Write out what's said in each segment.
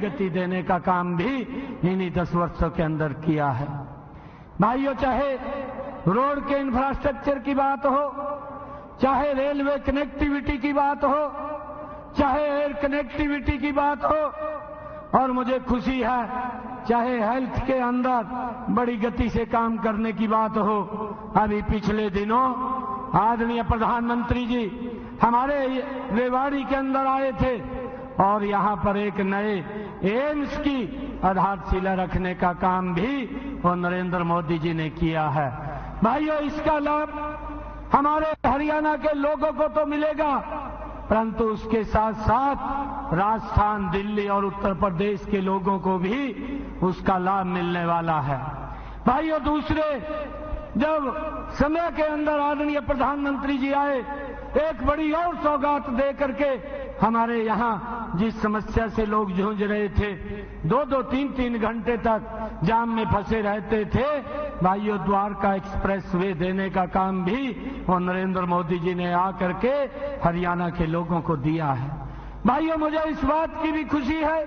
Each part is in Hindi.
गति देने का काम भी इन्हीं 10 वर्षों के अंदर किया है। भाइयों, चाहे रोड के इंफ्रास्ट्रक्चर की बात हो, चाहे रेलवे कनेक्टिविटी की बात हो, चाहे एयर कनेक्टिविटी की बात हो, और मुझे खुशी है चाहे हेल्थ के अंदर बड़ी गति से काम करने की बात हो। अभी पिछले दिनों आदरणीय प्रधानमंत्री जी हमारे रेवाड़ी के अंदर आए थे और यहां पर एक नए एम्स की आधारशिला रखने का काम भी वो नरेंद्र मोदी जी ने किया है। भाइयों, इसका लाभ हमारे हरियाणा के लोगों को तो मिलेगा, परंतु उसके साथ साथ राजस्थान, दिल्ली और उत्तर प्रदेश के लोगों को भी उसका लाभ मिलने वाला है। भाइयों, दूसरे जब समय के अंदर आदरणीय प्रधानमंत्री जी आए, एक बड़ी और सौगात दे करके हमारे यहाँ जिस समस्या से लोग जूझ रहे थे, 2-2, 3-3 घंटे तक जाम में फंसे रहते थे, भाइयों द्वारका एक्सप्रेस वे देने का काम भी वो नरेंद्र मोदी जी ने आकर के हरियाणा के लोगों को दिया है। भाइयों, मुझे इस बात की भी खुशी है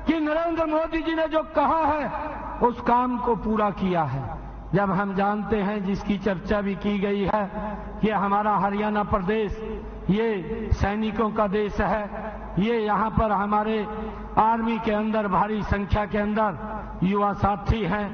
कि नरेंद्र मोदी जी ने जो कहा है उस काम को पूरा किया है। जब हम जानते हैं, जिसकी चर्चा भी की गई है, कि हमारा हरियाणा प्रदेश ये सैनिकों का देश है, ये यहाँ पर हमारे आर्मी के अंदर भारी संख्या के अंदर युवा साथी हैं,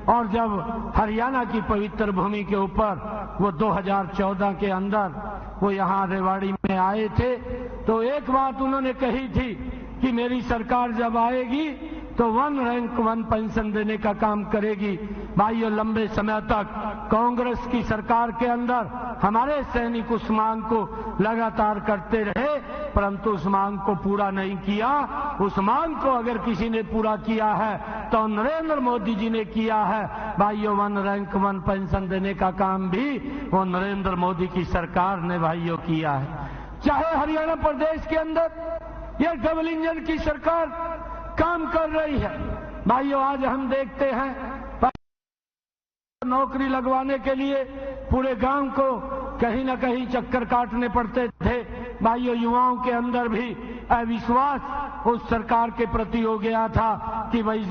और जब हरियाणा की पवित्र भूमि के ऊपर वो 2014 के अंदर वो यहाँ रेवाड़ी में आए थे, तो एक बात उन्होंने कही थी कि मेरी सरकार जब आएगी तो 1 रैंक 1 पेंशन देने का काम करेगी। भाइयों, लंबे समय तक कांग्रेस की सरकार के अंदर हमारे सैनिक उस मांग को लगातार करते रहे, परंतु उस मांग को पूरा नहीं किया। उस मांग को अगर किसी ने पूरा किया है तो नरेंद्र मोदी जी ने किया है। भाइयों, 1 रैंक 1 पेंशन देने का काम भी वो नरेंद्र मोदी की सरकार ने भाइयों किया है। चाहे हरियाणा प्रदेश के अंदर ये डबल इंजन की सरकार काम कर रही है। भाइयों, आज हम देखते हैं नौकरी लगवाने के लिए पूरे गांव को कहीं न कहीं चक्कर काटने पड़ते थे। भाइयों, युवाओं के अंदर भी अविश्वास उस सरकार के प्रति हो गया था कि भाई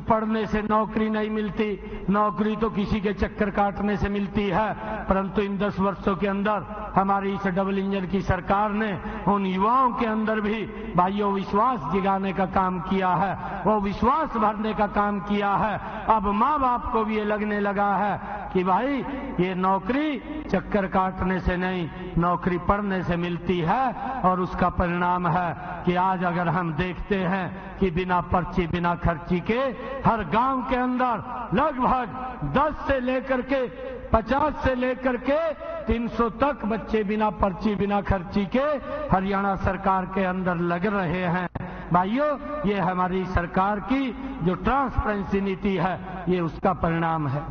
पढ़ने से नौकरी नहीं मिलती, नौकरी तो किसी के चक्कर काटने से मिलती है। परंतु इन 10 वर्षों के अंदर हमारी इस डबल इंजन की सरकार ने उन युवाओं के अंदर भी भाइयों विश्वास जगाने का काम किया है, वो विश्वास भरने का काम किया है। अब माँ बाप को भी ये लगने लगा है कि भाई ये नौकरी चक्कर काटने से नहीं, नौकरी पढ़ने से मिलती है। और उसका परिणाम है कि आज अगर हम देखते हैं कि बिना पर्ची बिना खर्ची के हर गांव के अंदर लगभग 10 से लेकर के 50 से लेकर के 300 तक बच्चे बिना पर्ची बिना खर्ची के हरियाणा सरकार के अंदर लग रहे हैं। भाइयों, ये हमारी सरकार की जो ट्रांसपेरेंसी नीति है, ये उसका परिणाम है।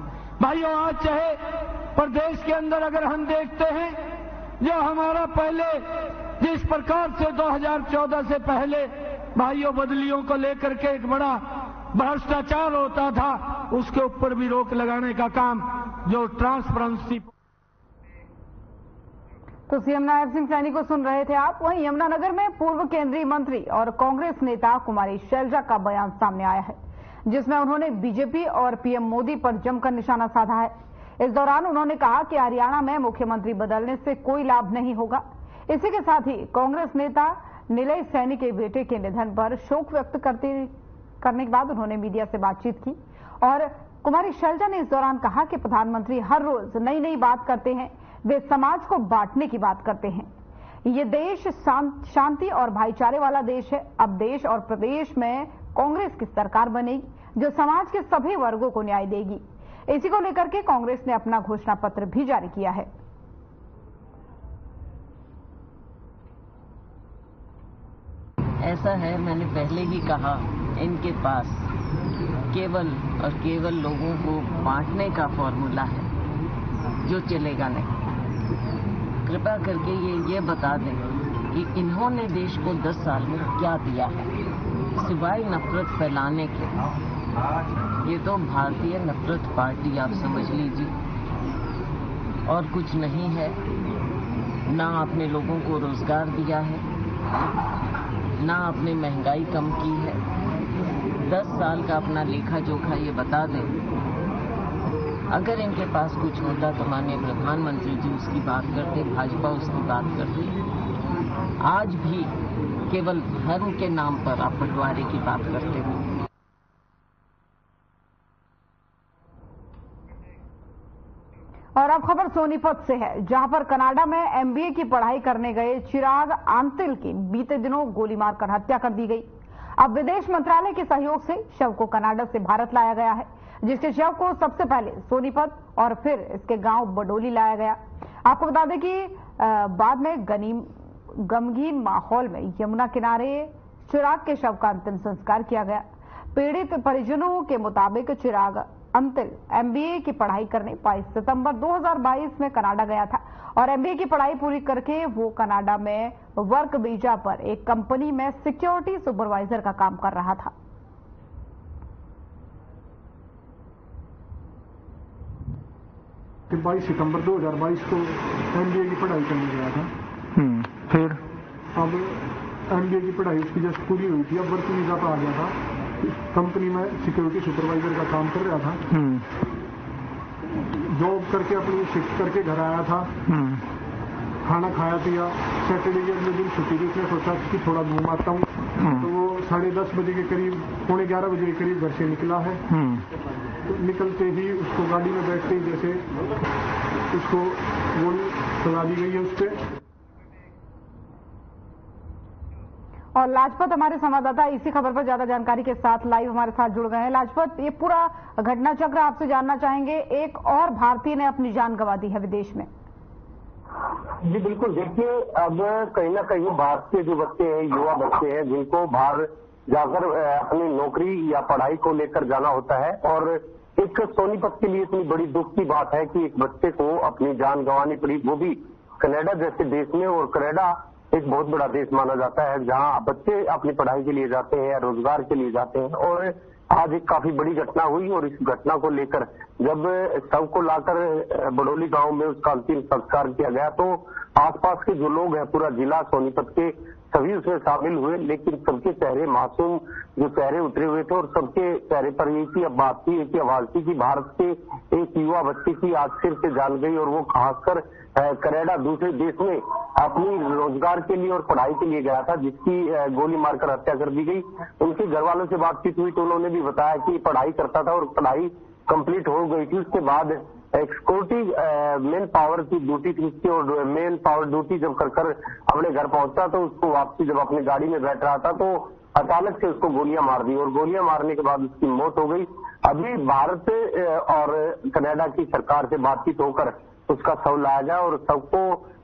भाइयों, आज चाहे प्रदेश के अंदर अगर हम देखते हैं, जो हमारा पहले जिस प्रकार से 2014 से पहले भाइयों बदलियों को लेकर के एक बड़ा भ्रष्टाचार होता था, उसके ऊपर भी रोक लगाने का काम जो ट्रांसपेरेंसी। तो सीएम नायब सिंह सैनी को सुन रहे थे आप। वहीं यमुनानगर में पूर्व केंद्रीय मंत्री और कांग्रेस नेता कुमारी शैलजा का बयान सामने आया है, जिसमें उन्होंने बीजेपी और पीएम मोदी पर जमकर निशाना साधा है। इस दौरान उन्होंने कहा कि हरियाणा में मुख्यमंत्री बदलने से कोई लाभ नहीं होगा। इसी के साथ ही कांग्रेस नेता नीलेश सैनी के बेटे के निधन पर शोक व्यक्त करने के बाद उन्होंने मीडिया से बातचीत की और कुमारी शैलजा ने इस दौरान कहा कि प्रधानमंत्री हर रोज नई नई बात करते हैं, वे समाज को बांटने की बात करते हैं। ये देश शांति और भाईचारे वाला देश है। अब देश और प्रदेश में कांग्रेस की सरकार बनेगी जो समाज के सभी वर्गों को न्याय देगी। इसी को लेकर के कांग्रेस ने अपना घोषणा पत्र भी जारी किया है। ऐसा है, मैंने पहले ही कहा, इनके पास केवल और केवल लोगों को बांटने का फॉर्मूला है जो चलेगा नहीं। कृपया करके ये बता दें कि इन्होंने देश को 10 साल में क्या दिया है सिवाय नफरत फैलाने के। ये तो भारतीय नफरत पार्टी आप समझ लीजिए, और कुछ नहीं है। ना आपने लोगों को रोजगार दिया है, ना आपने महंगाई कम की है, 10 साल का अपना लेखा जोखा ये बता दें। अगर इनके पास कुछ होता तो माननीय प्रधानमंत्री जी उसकी बात करते, भाजपा उसकी बात करती। आज भी केवल धर्म के नाम पर आप बंटवारे की बात करते हो। और अब खबर सोनीपत से है, जहां पर कनाडा में एमबीए की पढ़ाई करने गए चिराग आंतिल की बीते दिनों गोली मारकर हत्या कर दी गई। अब विदेश मंत्रालय के सहयोग से शव को कनाडा से भारत लाया गया है, जिसके शव को सबसे पहले सोनीपत और फिर इसके गांव बडोली लाया गया। आपको बता दें कि बाद में गमगीन माहौल में यमुना किनारे चिराग के शव का अंतिम संस्कार किया गया। पीड़ित परिजनों के मुताबिक चिराग अंतिल एमबीए की पढ़ाई करने 22 सितंबर 2022 में कनाडा गया था और एमबीए की पढ़ाई पूरी करके वो कनाडा में वर्क वीजा पर एक कंपनी में सिक्योरिटी सुपरवाइजर का काम कर रहा था। 22 सितंबर 2022 को एमबीए की पढ़ाई करने गया था। फिर अब एमबीए की पढ़ाई उसकी जस्ट पूरी हुई थी, अब वर्क वीजा पर आ गया था। कंपनी में सिक्योरिटी सुपरवाइजर का काम कर रहा था। जॉब करके अपनी शिफ्ट करके घर आया था, खाना खाया पिया। सैटरडे के अगले दिन छुट्टी थी, इसने सोचा कि थोड़ा घूम आता हूँ। तो वो 10:30 बजे के करीब, 11:15 बजे के करीब घर से निकला है। तो निकलते ही उसको गाड़ी में बैठते ही जैसे उसको गोली चला दी गई है उस पर। और लाजपत हमारे संवाददाता इसी खबर पर ज्यादा जानकारी के साथ लाइव हमारे साथ जुड़ गए हैं। लाजपत, ये पूरा घटना चक्र आपसे जानना चाहेंगे। एक और भारतीय ने अपनी जान गंवा दी है विदेश में। जी बिल्कुल, देखिए अब कहीं ना कहीं भारतीय जो बच्चे हैं, युवा बच्चे हैं, जिनको बाहर जाकर अपनी नौकरी या पढ़ाई को लेकर जाना होता है, और एक सोनीपत के लिए इतनी बड़ी दुख की बात है कि एक बच्चे को अपनी जान गंवानी पड़ी, वो भी कनाडा जैसे देश में। और कनाडा एक बहुत बड़ा देश माना जाता है जहां बच्चे अपनी पढ़ाई के लिए जाते हैं या रोजगार के लिए जाते हैं। और आज एक काफी बड़ी घटना हुई और इस घटना को लेकर जब शव को लाकर बडोली गांव में उसका अंतिम संस्कार किया गया तो आसपास के जो लोग हैं, पूरा जिला सोनीपत के सभी उसमें शामिल हुए। लेकिन सबके चेहरे मासूम जो चेहरे उतरे हुए थे और सबके चेहरे पर एक ही बात थी, एक ही आवाज थी कि भारत के एक युवा बच्चे की आज सिर से जान गई और वो खासकर कनाडा दूसरे देश में अपनी रोजगार के लिए और पढ़ाई के लिए गया था, जिसकी गोली मारकर हत्या कर दी गई। उनके घर वालों से बातचीत हुई तो उन्होंने भी बताया कि पढ़ाई करता था और पढ़ाई कंप्लीट हो गई थी। उसके बाद एक सिक्योरिटी मेन पावर की ड्यूटी थी उसकी, और मेन पावर ड्यूटी जब कर अपने घर पहुंचा तो उसको वापसी जब अपनी गाड़ी में बैठ रहा था तो अचानक से उसको गोलियां मार दी और गोलियां मारने के बाद उसकी मौत हो गई। अभी भारत और कनाडा की सरकार से बातचीत होकर उसका शव लाया गया और शव को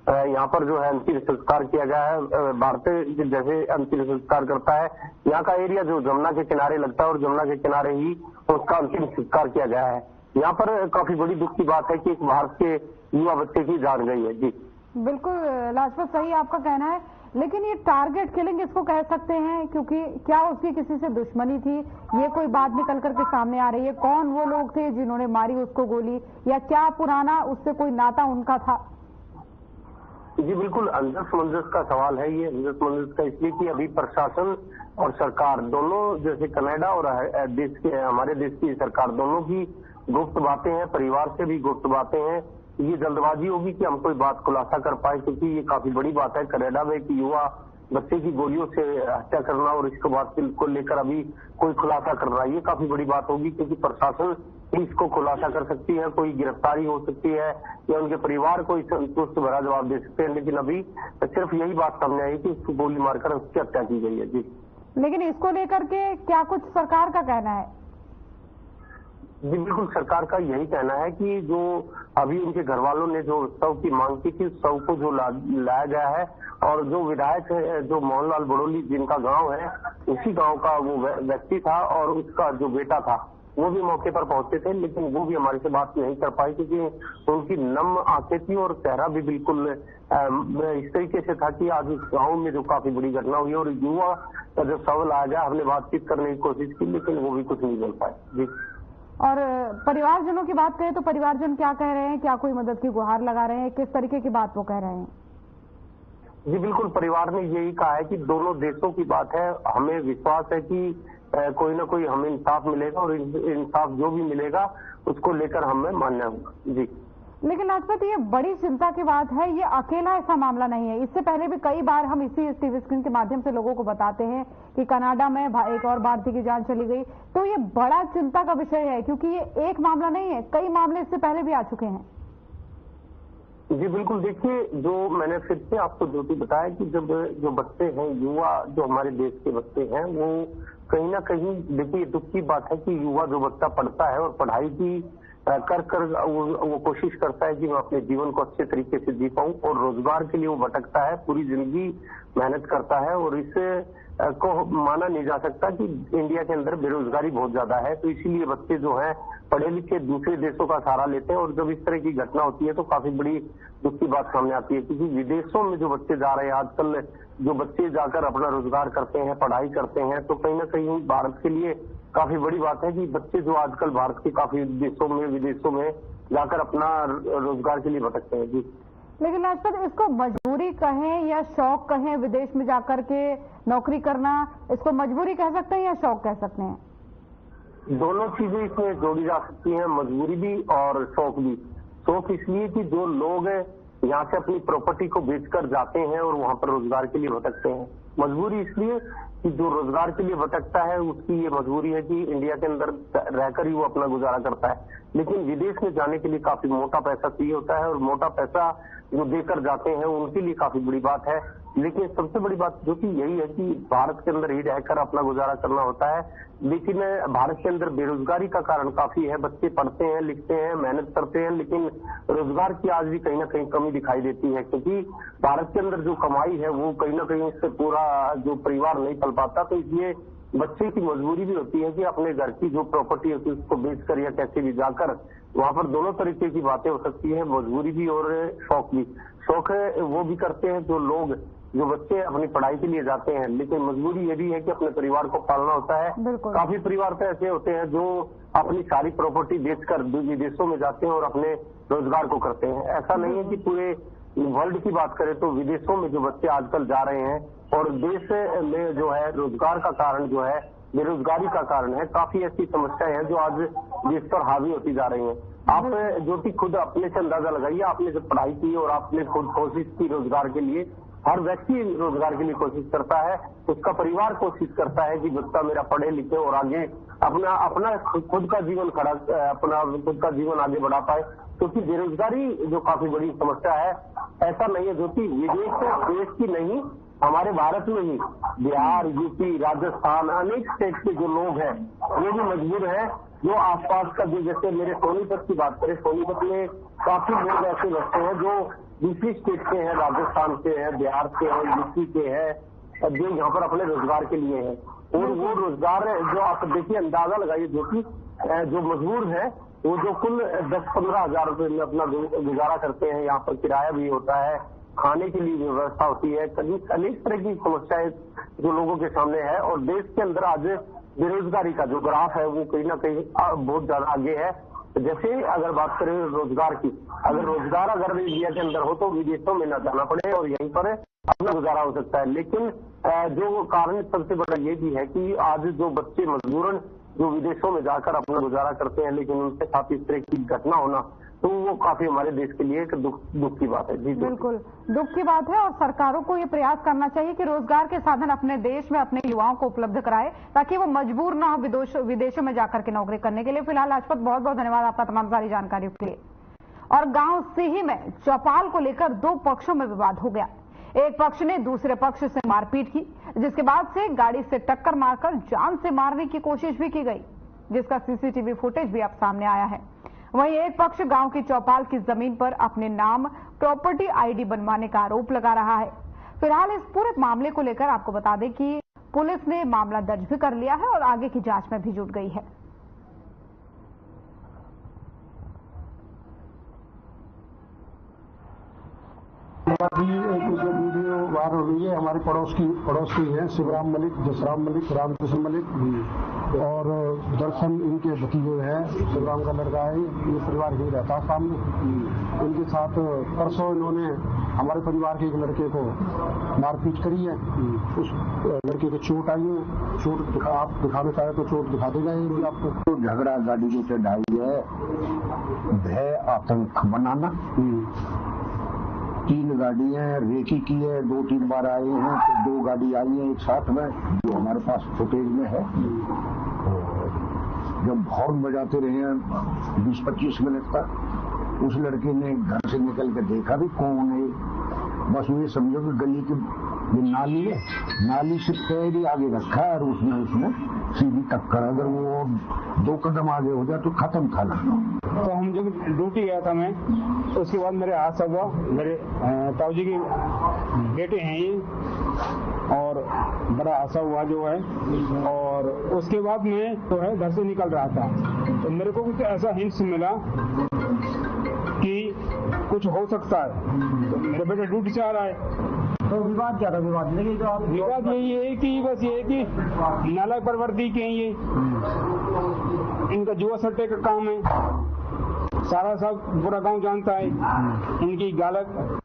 यहाँ पर जो है अंतिम संस्कार किया गया है। भारत जैसे अंतिम संस्कार करता है, यहाँ का एरिया जो जमुना के किनारे लगता है और जमुना के किनारे ही उसका अंतिम संस्कार किया गया है। यहाँ पर काफी बड़ी दुख की बात है कि एक भारत के युवा बच्चे की जान गई है। जी बिल्कुल लाजपत, सही आपका कहना है, लेकिन ये टारगेट किलिंग इसको कह सकते हैं, क्योंकि क्या उसकी किसी से दुश्मनी थी, ये कोई बात निकल करके सामने आ रही है। कौन वो लोग थे जिन्होंने मारी उसको गोली, या क्या पुराना उससे कोई नाता उनका था? जी बिल्कुल, अंदर समंजस का सवाल है ये। अंदर समंजस का इसलिए कि अभी प्रशासन और सरकार दोनों, जैसे कनाडा और देश के हमारे देश की सरकार, दोनों की गुप्त बातें हैं, परिवार से भी गुप्त बातें हैं। ये जल्दबाजी होगी कि हम कोई बात खुलासा कर पाए, क्योंकि ये काफी बड़ी बात है। कनाडा में एक युवा बच्चे की गोलियों से हत्या करना और इसके बाद को लेकर अभी कोई खुलासा करना, ये काफी बड़ी बात होगी, क्योंकि प्रशासन इसको खुलासा कर सकती है, कोई गिरफ्तारी हो सकती है या उनके परिवार को संतुष्ट भरा जवाब दे सकते हैं। लेकिन अभी सिर्फ यही बात सामने आई कि उसको गोली मारकर उसकी हत्या की गई है। जी लेकिन इसको लेकर के क्या कुछ सरकार का कहना है? जी बिल्कुल, सरकार का यही कहना है कि जो अभी उनके घर वालों ने जो शव की मांग की थी, शव को जो लाया गया है, और जो विधायक है जो मोहनलाल बडोली जिनका गांव है, उसी गांव का वो व्यक्ति था और उसका जो बेटा था वो भी मौके पर पहुंचे थे, लेकिन वो भी हमारे से बात नहीं कर पाए क्योंकि उनकी नम आंखें थी और चेहरा भी बिल्कुल इस तरीके से था कि आज उस गाँव में जो काफी बड़ी घटना हुई और युवा का जो शव लाया गया, हमने बातचीत करने की कोशिश की लेकिन वो भी कुछ नहीं बोल पाए। जी और परिवारजनों की बात करें तो परिवारजन क्या कह रहे हैं? क्या कोई मदद की गुहार लगा रहे हैं? किस तरीके की बात वो कह रहे हैं? जी बिल्कुल, परिवार ने यही कहा है कि दोनों देशों की बात है, हमें विश्वास है कि कोई ना कोई हमें इंसाफ मिलेगा और इंसाफ जो भी मिलेगा उसको लेकर हमें मानना होगा। जी। लेकिन लाजपत, ये बड़ी चिंता की बात है, ये अकेला ऐसा मामला नहीं है। इससे पहले भी कई बार हम इसी टीवी स्क्रीन के माध्यम से लोगों को बताते हैं कि कनाडा में एक और भारतीय की जान चली गई। तो ये बड़ा चिंता का विषय है, क्योंकि ये एक मामला नहीं है, कई मामले इससे पहले भी आ चुके हैं। जी बिल्कुल। देखिए, जो मैंने फिर से आपको जो भी बताया कि जब जो बच्चे हैं, युवा जो हमारे देश के बच्चे हैं, वो कहीं ना कहीं, देखिए दुख की बात है कि युवा जो बच्चा पढ़ता है और पढ़ाई की कर वो कोशिश करता है कि मैं अपने जीवन को अच्छे तरीके से जी पाऊं, और रोजगार के लिए वो भटकता है, पूरी जिंदगी मेहनत करता है। और इससे को माना नहीं जा सकता कि इंडिया के अंदर बेरोजगारी बहुत ज्यादा है, तो इसीलिए बच्चे जो हैं पढ़े लिखे दूसरे देशों का सहारा लेते हैं। और जब इस तरह की घटना होती है तो काफी बड़ी दुख की बात सामने आती है, क्योंकि विदेशों में जो बच्चे जा रहे हैं आजकल, जो बच्चे जाकर अपना रोजगार करते हैं, पढ़ाई करते हैं, तो कहीं ना कहीं भारत के लिए काफी बड़ी बात है कि बच्चे जो आजकल भारत के काफी देशों में, विदेशों में जाकर अपना रोजगार के लिए भटकते हैं। जी। लेकिन लाजपत, इसको मजबूरी कहें या शौक कहें, विदेश में जाकर के नौकरी करना, इसको मजबूरी कह सकते हैं या शौक कह सकते हैं? दोनों चीजें इसमें जोड़ी जा सकती हैं, मजबूरी भी और शौक भी। शौक इसलिए कि जो लोग यहाँ से अपनी प्रॉपर्टी को बेचकर जाते हैं और वहां पर रोजगार के लिए भटकते हैं। मजबूरी इसलिए कि जो रोजगार के लिए भटकता है उसकी ये मजबूरी है कि इंडिया के अंदर रहकर ही वो अपना गुजारा करता है, लेकिन विदेश में जाने के लिए काफी मोटा पैसा चाहिए होता है, और मोटा पैसा जो देकर जाते हैं उनके लिए काफी बड़ी बात है। लेकिन सबसे बड़ी बात जो कि यही है कि भारत के अंदर ही रहकर अपना गुजारा करना होता है, लेकिन भारत के अंदर बेरोजगारी का कारण काफी है। बच्चे पढ़ते हैं, लिखते हैं, मेहनत करते हैं, लेकिन रोजगार की आज भी कहीं ना कहीं कमी दिखाई देती है, क्योंकि भारत के अंदर जो कमाई है वो कहीं ना कहीं उससे पूरा जो परिवार नहीं पल पाता। तो इसलिए बच्चे की मजबूरी भी होती है कि अपने घर की जो प्रॉपर्टी है उसको बेचकर या कैसे भी जाकर वहां पर दोनों तरीके की बातें हो सकती है, मजबूरी भी और शौक भी। शौक वो भी करते हैं जो लोग, जो बच्चे अपनी पढ़ाई के लिए जाते हैं, लेकिन मजबूरी ये भी है कि अपने परिवार को पालना होता है। काफी परिवार तो ऐसे होते हैं जो अपनी सारी प्रॉपर्टी बेचकर विदेशों में जाते हैं और अपने रोजगार को करते हैं। ऐसा नहीं है कि पूरे वर्ल्ड की बात करें तो विदेशों में जो बच्चे आजकल जा रहे हैं, और देश में जो है रोजगार का कारण जो है बेरोजगारी का कारण है। काफी ऐसी समस्याएं हैं जो आज देश पर हावी होती जा रही हैं। आप जो कि खुद अपने से अंदाजा लगाइए, आपने जब पढ़ाई की और आपने खुद कोशिश की रोजगार के लिए, हर व्यक्ति रोजगार के लिए कोशिश करता है, उसका परिवार कोशिश करता है कि बच्चा मेरा पढ़े लिखे और आगे अपना खुद का जीवन खुद का जीवन आगे बढ़ा पाए, क्योंकि बेरोजगारी जो काफी बड़ी समस्या है। ऐसा नहीं है जो कि विदेश देश की नहीं, हमारे भारत में ही बिहार, यूपी, राजस्थान, अनेक स्टेट के जो लोग हैं वो भी मजबूर हैं, जो आसपास का जो, जैसे मेरे सोनीपत की बात करें, सोनीपत में काफी लोग ऐसे बचते हैं जो दूसरी स्टेट के हैं, राजस्थान से हैं, बिहार से हैं, यूपी के हैं, जो यहाँ पर अपने रोजगार के लिए हैं। और वो रोजगार जो आप देखिए, अंदाजा लगाइए, जो कि जो मजदूर है वो जो कुल 10-15 हजार रुपये में अपना गुजारा करते हैं, यहाँ पर किराया भी होता है, खाने के लिए व्यवस्था होती है, अनेक तरह की समस्याएं जो लोगों के सामने है। और देश के अंदर आज बेरोजगारी का जो ग्राफ है वो कहीं ना कहीं बहुत ज्यादा आगे है। जैसे अगर बात करें रोजगार की, अगर इंडिया के अंदर हो तो विदेशों में न जाना पड़े और यहीं पर अपना गुजारा हो सकता है। लेकिन जो कारण सबसे बड़ा ये भी है कि आज जो बच्चे मजबूरन जो विदेशों में जाकर अपना गुजारा करते हैं, लेकिन उनके साथ इस तरह की घटना होना, तो वो काफी हमारे देश के लिए एक दुख की बात है। जी बिल्कुल दुख की बात है, और सरकारों को ये प्रयास करना चाहिए कि रोजगार के साधन अपने देश में अपने युवाओं को उपलब्ध कराए, ताकि वो मजबूर ना हो विदेशों में जाकर के नौकरी करने के लिए। फिलहाल लाजपत, बहुत बहुत धन्यवाद आपका तमाम सारी जानकारियों के लिए। और गांव सिही में चौपाल को लेकर दो पक्षों में विवाद हो गया। एक पक्ष ने दूसरे पक्ष से मारपीट की, जिसके बाद से गाड़ी से टक्कर मारकर जान से मारने की कोशिश भी की गई, जिसका सीसीटीवी फुटेज भी अब सामने आया है। वहीं एक पक्ष गांव की चौपाल की जमीन पर अपने नाम प्रॉपर्टी आईडी बनवाने का आरोप लगा रहा है। फिलहाल इस पूरे मामले को लेकर आपको बता दें कि पुलिस ने मामला दर्ज भी कर लिया है और आगे की जांच में भी जुट गई है। अभी एक जो वीडियो वायरल हुई है हमारे पड़ोस की है, शिवराम मलिक, जसराम मलिक, रामकृष्ण मलिक, और दर्शन इनके भतीजे हैं, शिवराम का लड़का है, ये परिवार ही रहता सामने। इनके साथ परसों इन्होंने हमारे परिवार के एक लड़के को मारपीट करी है, उस लड़के को चोट आई है। चोट आप दिखाना चाहे तो चोट दिखा देगा ये आपको। तो झगड़ा गाड़ी जो चढ़ाई है, भय आतंक बनाना। 3 गाड़ियां रेकी की है, 2-3 बार आए हैं, तो 2 गाड़ी आई है एक साथ में, जो हमारे पास फुटेज में है। जब हॉर्न बजाते रहे हैं 20-25 मिनट तक, उस लड़के ने घर से निकल कर देखा भी कौन है। बस ये समझो कि गली की नाली है, नाली से पैर ही आगे रखा है और उसने सीधी टक्कर। अगर वो 2 कदम आगे हो जाए तो खत्म था लड़का। तो हम जब ड्यूटी गया था मैं, तो उसके बाद मेरे हादसा हुआ। मेरे ताऊजी के बेटे हैं ये, और बड़ा हादसा हुआ जो है। और उसके बाद मैं तो है घर से निकल रहा था, तो मेरे को कुछ ऐसा हिंट्स मिला कि कुछ हो सकता है। तो मेरे बेटे ड्यूटी से आ रहा है। तो विवाद क्या था? विवाद यही है कि बस ये है कि नालायक प्रवृत्ति के हैं ये, इनका जुआ सट्टे का काम है, सारा सब पूरा गांव जानता है इनकी गालत।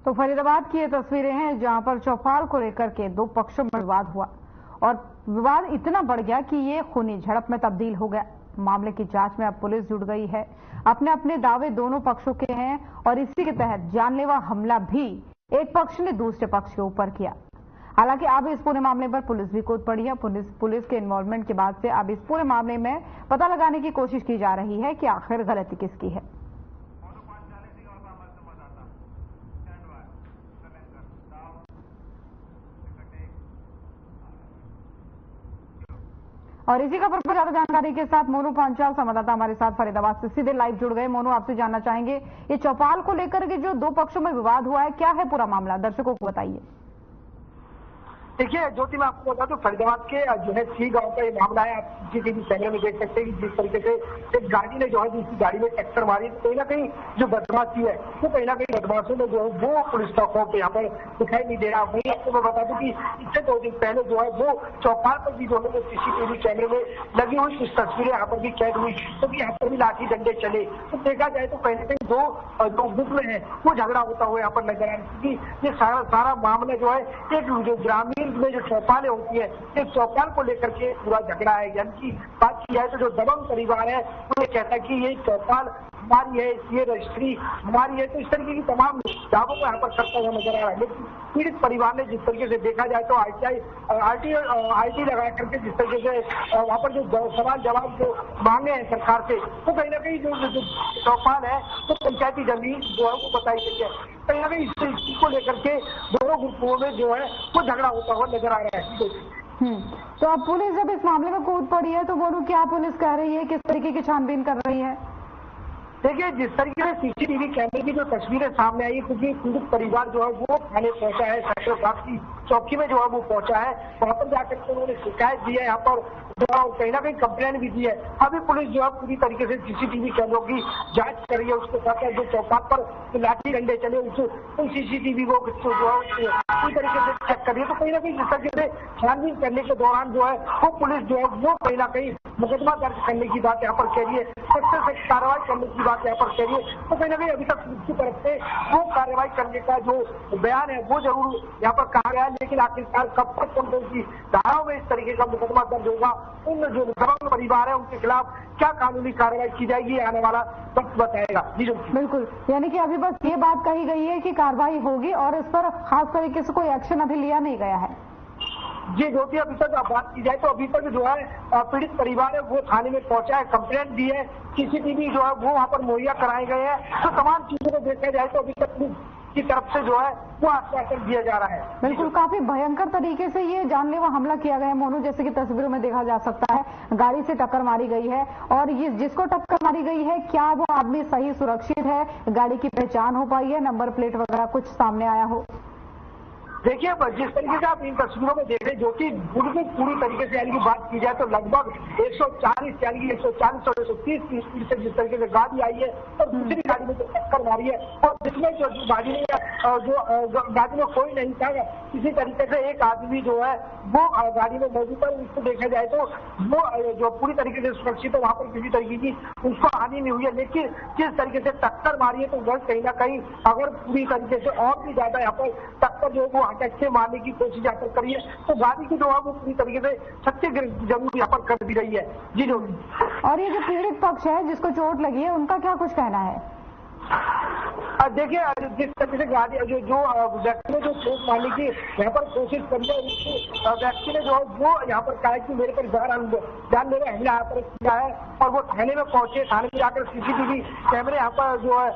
तो फरीदाबाद की ये तस्वीरें हैं जहां पर चौपाल को लेकर के 2 पक्षों में विवाद हुआ और विवाद इतना बढ़ गया कि ये खूनी झड़प में तब्दील हो गया। मामले की जांच में अब पुलिस जुट गई है। अपने अपने दावे दोनों पक्षों के हैं और इसी के तहत जानलेवा हमला भी एक पक्ष ने दूसरे पक्ष के ऊपर किया। हालांकि अब इस पूरे मामले पर पुलिस भी कूद पड़ी है। पुलिस के इन्वॉल्वमेंट के बाद से अब इस पूरे मामले में पता लगाने की कोशिश की जा रही है कि आखिर गलती किसकी है। और इसी खबर पर ज्यादा जानकारी के साथ मोनू पांचाल संवाददाता हमारे साथ फरीदाबाद से सीधे लाइव जुड़ गए। मोनू, आपसे जानना चाहेंगे ये चौपाल को लेकर के जो 2 पक्षों में विवाद हुआ है, क्या है पूरा मामला, दर्शकों को बताइए। देखिए ज्योति, मैं आपको बता दूं फरीदाबाद के जो है सी गांव का ये मामला है। आप सीसीटीवी कैमरे में देख सकते हैं कि जिस तरीके से एक गाड़ी ने जो है दूसरी गाड़ी में टक्कर मारी, तो कहीं ना कहीं जो बदमाशी है वो कहीं ना कहीं बदमाशों में जो है वो पुलिस चौकों पे यहाँ पर दिखाई नहीं दे रहा। वही आपको मैं बता दूं कि इससे 2 दिन पहले जो है वो चौपाल पर भी जो है सीसीटीवी कैमरे में लगी हुई कुछ तस्वीरें यहाँ पर भी कैद हुई, तो यहाँ पर भी लाठी डंडे चले। तो देखा जाए तो कहीं ना कहीं जो गुट में है वो झगड़ा होता हुआ यहाँ पर नजर आ रहा है, क्योंकि ये सारा मामला जो है एक जो ग्रामीण में जो चौपालें होती है, इस चौपाल को लेकर के पूरा झगड़ा है। यानी कि बात की जाए तो जो दबंग परिवार है वो ये कहता है कि ये चौपाल हमारी है, ये रजिस्ट्री हमारी है। तो इस तरीके की तमाम दावों को यहाँ पर करता हुआ नजर आ रहा है। लेकिन पीड़ित परिवार ने जिस तरीके से देखा जाए तो आईटी लगा करके जिस तरीके से वहाँ पर जो सवाल जवाब जो मांगे हैं सरकार से, तो कहीं ना कहीं जो चौपाल है तो पंचायती जमीन जो है वो बताई गई है। कहीं ना कहीं इस चीज को लेकर के दोनों ग्रुपों में जो है वो झगड़ा होता हुआ नजर आ रहा है। तो अब पुलिस जब इस मामले में कूद पड़ी है तो बोलूं क्या पुलिस कह रही है, किस तरीके की छानबीन कर रही है? देखिए जिस तरीके से सीसीटीवी कैमरे की जो तस्वीरें सामने आई, क्योंकि पीड़ित परिवार जो है वो थाने पहुंचा है, सेक्टर 7 की चौकी में जो है वो पहुंचा है, वहां पर जाकर के उन्होंने शिकायत दी है, यहाँ पर जो कहीं ना कहीं कंप्लेन भी दी है। अभी पुलिस जो है पूरी तरीके से सीसीटीवी कैमरों की जांच कर रही है। उसके साथ जो चौपाल पर जो लाठी डंडे चले उन सीसीटीवी को जो है पूरी तरीके से चेक कर रही है। तो कहीं ना कहीं जिस तरीके से छानबीन करने के दौरान जो है वो पुलिस जो है वो कहीं ना कहीं मुकदमा दर्ज करने की बात यहाँ पर कह रही है, सख्त से कार्रवाई करने की बात यहाँ पर कह रही है। तो कहीं ना कहीं अभी तक पुलिस की तरफ से वो कार्रवाई करने का जो बयान है वो जरूर यहाँ पर कहा गया है, लेकिन आखिरकार कब तक कौन सी धाराओं में इस तरीके का मुकदमा दर्ज होगा, उन जो दबंग परिवार है उनके खिलाफ क्या कानूनी कार्रवाई की जाएगी, आने वाला वक्त बताएगा। जी बिल्कुल, यानी कि अभी बस ये बात कही गई है कि कार्रवाई होगी और इस पर खास तरीके से कोई एक्शन अभी लिया नहीं गया है। जी ज्योति, अभी तक बात की जाए तो अभी तक जो है पीड़ित परिवार है वो थाने में पहुंचा है, कंप्लेंट दी है, सीसीटीवी जो है वो वहाँ पर मुहैया कराए गए हैं। तो तमाम चीजों को देखा जाए तो अभी तक पुलिस की तरफ से जो है वो आश्वासन दिया जा रहा है। बिल्कुल, काफी भयंकर तरीके से ये जानलेवा हमला किया गया है मोनू, जैसे कि तस्वीरों में देखा जा सकता है। गाड़ी से टक्कर मारी गई है और ये जिसको टक्कर मारी गई है क्या वो आदमी सही सुरक्षित है, गाड़ी की पहचान हो पाई है, नंबर प्लेट वगैरह कुछ सामने आया हो? देखिए जिस तरीके से आप इन तस्वीरों में देख रहे हैं, जो कि बिल्कुल पूरी तरीके से यानी कि बात की जाए तो लगभग 140 यानी कि 140 और 130 की स्पीड से जिस तरीके से गाड़ी आई है और दूसरी गाड़ी में जो टक्कर मारी है और जिसमें जो गाड़ी में गाड़ी में कोई नहीं था, किसी तरीके से एक आदमी जो है वो गाड़ी में मौजूद है। उसको देखा जाए तो वो जो पूरी तरीके से सुरक्षित है, वहां पर किसी तरीके की उसको हानि नहीं हुई है। लेकिन जिस तरीके से टक्कर मारी है तो वह कहीं ना कहीं अगर पूरी तरीके से और भी ज्यादा यहाँ पर टक्कर जो है वो अटैक से मारने की कोशिश यहाँ पर करी है तो गाड़ी की जो है वो पूरी तरीके से छत्तीस जमीन यहाँ पर कर दी रही है। जी जो और ये जो पीड़ित पक्ष है जिसको चोट लगी है उनका क्या कुछ कहना है? देखिए जिस तरीके से गाड़ी जो व्यक्ति ने जो चोट मारने की यहाँ पर कोशिश करी है, उस व्यक्ति ने जो है वो यहाँ पर कहा कि मेरे पर जानलेवा हमला यहाँ पर किया है और वो थाने में पहुंचे। थाने में जाकर सीसीटीवी कैमरे यहाँ पर जो है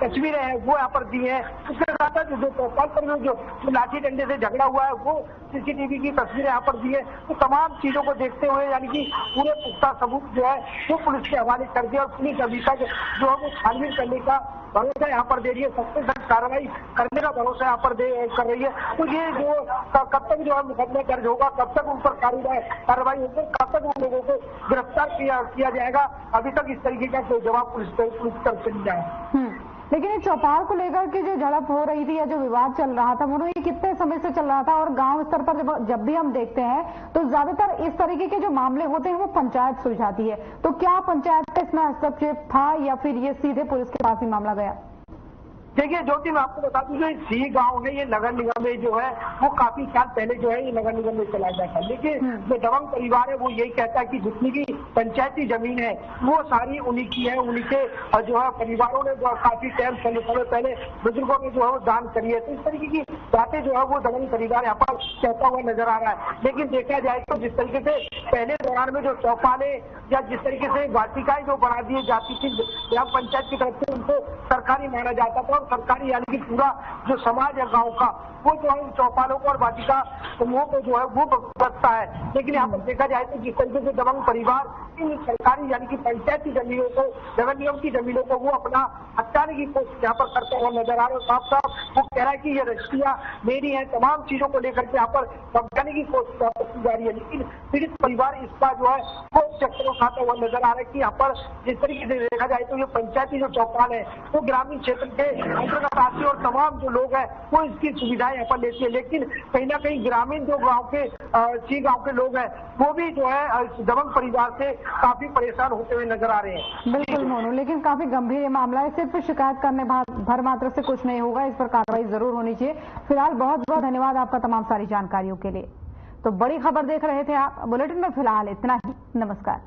तस्वीरें हैं वो यहाँ पर दी है। उसके साथ जो चौपाल पर जो लाठी डंडे से झगड़ा हुआ है वो सीसीटीवी की तस्वीरें यहाँ पर दी है। तो तमाम चीजों को देखते हुए यानी कि पूरे पुख्ता सबूत जो है वो पुलिस के हवाले कर दिया और पुलिस अभी तक जो है वो छानबीन करने का भरोसा यहाँ पर दे रही है, सबसे सख्त कार्रवाई करने का भरोसा यहाँ पर कर रही है। तो ये जो कब तक जो है मुकदमा दर्ज होगा, कब तक उन पर कार्रवाई होगी, कब तक उन लोगों को गिरफ्तार किया जाएगा, अभी तक इस तरीके का कोई जवाब पुलिस तरफ से नहीं जाए। लेकिन ये चौपाल को लेकर के जो झड़प हो रही थी या जो विवाद चल रहा था वो ये कितने समय से चल रहा था? और गांव स्तर पर जब भी हम देखते हैं तो ज्यादातर इस तरीके के जो मामले होते हैं वो पंचायत सुलझाती है, तो क्या पंचायत का इसमें हस्तक्षेप था या फिर ये सीधे पुलिस के पास ही मामला गया? देखिए ज्योति मैं आपको बता दूं, जो सी गांव है ये नगर निगम में जो है वो काफी साल पहले जो है ये नगर निगम में चला गया था। लेकिन जो दबंग परिवार है वो यही कहता है कि जितनी भी पंचायती जमीन है वो सारी उन्हीं की है, उन्हीं के जो है परिवारों ने जो काफी समय पहले बुजुर्गों ने जो है वो दान करी है। तो इस तरीके की बातें जो है वो दबंग परिवार यहाँ पर कहता हुआ नजर आ रहा है। लेकिन देखा जाए तो जिस तरीके से पहले दौरान में जो चौपाले या जिस तरीके से वाटिकाएं जो बना दी जाती थी यहाँ पंचायत की तरफ से उनको सरकारी माना जाता था और सरकारी यानी कि पूरा जो समाज है गांव का वो जो है चौपालों को और वाटिका समूहों को जो है वो बचता है। लेकिन यहाँ पर देखा जाए तो जिस तरीके से दबंग परिवार इन सरकारी यानी कि पंचायती जमीनों को, नगर निगम की जमीनों को वो अपना हटाने की कोशिश यहाँ पर करता हुआ नजर आ रहा है। साफ साफ वो कह रहा है कि ये रजिस्ट्रियां मेरी है, तमाम चीजों को लेकर के यहाँ पर समझाने की कोशिश यहाँ पर की जा रही है। लेकिन पीड़ित परिवार इसका जो है वो चक्कर उठाता हुआ नजर आ रहा है कि यहाँ पर जिस तरीके से देखा जाए तो ये पंचायती जो चौपाल है वो ग्रामीण क्षेत्र के अंतर्गत आती है और तमाम जो लोग हैं वो इसकी सुविधाएं यहाँ पर लेती है। लेकिन कहीं ना कहीं ग्रामीण जो गाँव के सी गाँव के लोग हैं वो भी जो है दबंग परिवार से काफी परेशान होते हुए नजर आ रहे हैं। बिल्कुल मोनू, लेकिन काफी गंभीर ये मामला है, सिर्फ शिकायत करने भर मात्र से कुछ नहीं होगा, इस पर कार्रवाई जरूर होनी चाहिए। फिलहाल बहुत बहुत धन्यवाद आपका तमाम सारी जानकारियों के लिए। तो बड़ी खबर देख रहे थे आप, बुलेटिन में फिलहाल इतना ही। नमस्कार।